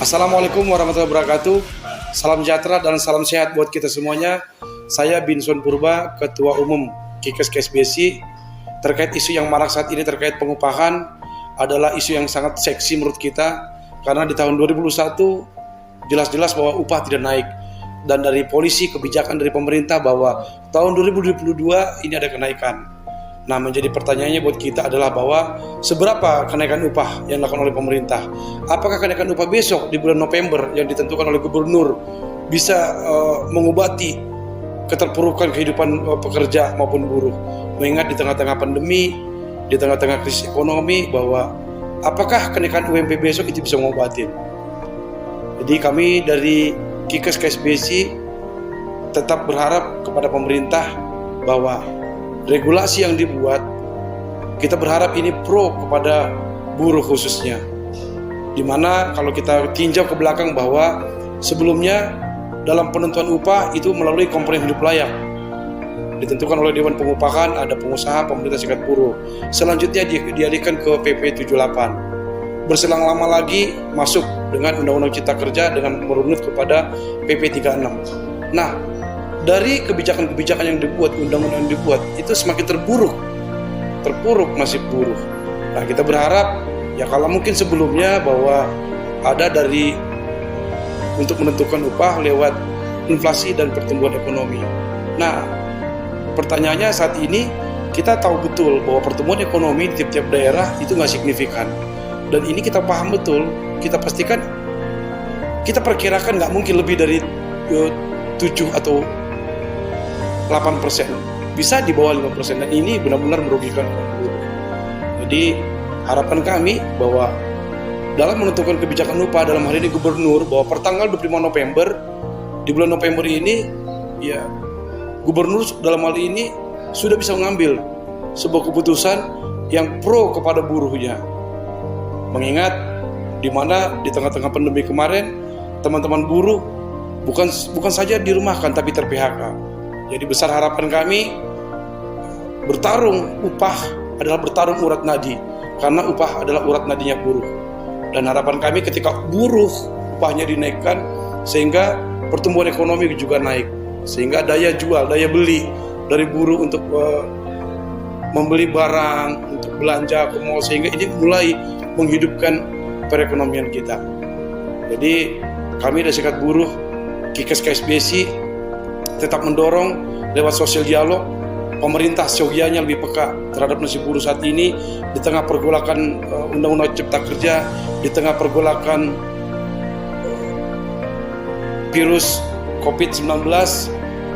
Assalamualaikum warahmatullahi wabarakatuh. Salam sejahtera dan salam sehat buat kita semuanya. Saya Binson Purba, Ketua Umum KIKES KSBSI. Terkait isu yang marak saat ini terkait pengupahan adalah isu yang sangat seksi menurut kita, karena di tahun 2021 jelas-jelas bahwa upah tidak naik, dan dari polisi kebijakan dari pemerintah bahwa tahun 2022 ini ada kenaikan. Nah, menjadi pertanyaannya buat kita adalah bahwa seberapa kenaikan upah yang dilakukan oleh pemerintah? Apakah kenaikan upah besok di bulan November yang ditentukan oleh gubernur bisa mengobati keterpurukan kehidupan pekerja maupun buruh? Mengingat di tengah-tengah pandemi, di tengah-tengah krisis ekonomi, bahwa apakah kenaikan UMP besok itu bisa mengobatin? Jadi kami dari KIKES KSBSI tetap berharap kepada pemerintah bahwa regulasi yang dibuat, kita berharap ini pro kepada buruh khususnya. Dimana kalau kita tinjau ke belakang bahwa sebelumnya dalam penentuan upah itu melalui komponen hidup layak, ditentukan oleh Dewan Pengupahan, ada pengusaha, pemerintah, serikat buruh. Selanjutnya dialihkan ke PP 78. Berselang lama lagi masuk dengan Undang-Undang Cipta Kerja dengan merunut kepada PP 36. Nah, dari kebijakan-kebijakan yang dibuat, undang-undang yang dibuat, itu semakin terpuruk nasib buruh. Nah, kita berharap ya kalau mungkin sebelumnya bahwa ada dari untuk menentukan upah lewat inflasi dan pertumbuhan ekonomi. Nah, pertanyaannya saat ini kita tahu betul bahwa pertumbuhan ekonomi di tiap-tiap daerah itu nggak signifikan, dan ini kita paham betul, kita pastikan, kita perkirakan nggak mungkin lebih dari 7 atau 8%, bisa di bawah 5%, dan ini benar-benar merugikan orang buruh. Jadi harapan kami bahwa dalam menentukan kebijakan upah, dalam hal ini gubernur, bahwa per tanggal 25 November, di bulan November ini, ya gubernur dalam hal ini sudah bisa mengambil sebuah keputusan yang pro kepada buruhnya. Mengingat di mana di tengah-tengah pandemi kemarin, teman-teman buruh bukan saja dirumahkan tapi ter-PHK. Jadi besar harapan kami, bertarung upah adalah bertarung urat nadi, karena upah adalah urat nadinya buruh. Dan harapan kami ketika buruh upahnya dinaikkan, sehingga pertumbuhan ekonomi juga naik, sehingga daya jual, daya beli dari buruh untuk membeli barang, untuk belanja ke mall, sehingga ini mulai menghidupkan perekonomian kita. Jadi kami dari Serikat Buruh KIKES KSBSI tetap mendorong lewat sosial dialog, pemerintah seyogianya lebih peka terhadap nasib buruh saat ini, di tengah pergolakan Undang-Undang Cipta Kerja, di tengah pergolakan virus COVID-19,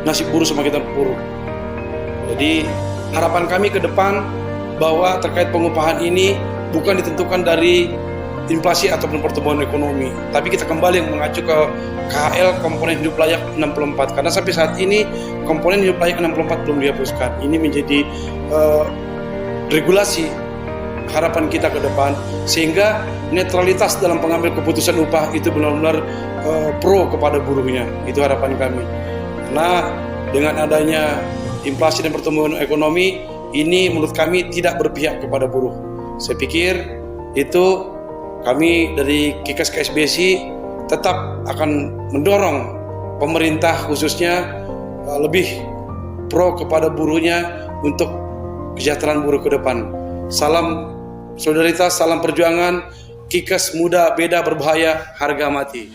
nasib buruh semakin terpuruk. Jadi harapan kami ke depan bahwa terkait pengupahan ini bukan ditentukan dari inflasi ataupun pertumbuhan ekonomi, tapi kita kembali mengacu ke KHL komponen hidup layak 64, karena sampai saat ini komponen hidup layak 64 belum dihapuskan. Ini menjadi regulasi harapan kita ke depan, sehingga netralitas dalam pengambil keputusan upah itu benar-benar pro kepada buruhnya. Itu harapan kami, karena dengan adanya inflasi dan pertumbuhan ekonomi ini menurut kami tidak berpihak kepada buruh. Saya pikir itu kami dari KIKES KSBSI tetap akan mendorong pemerintah khususnya lebih pro kepada buruhnya untuk kesejahteraan buruh ke depan. Salam solidaritas, salam perjuangan, KIKES muda beda berbahaya, harga mati.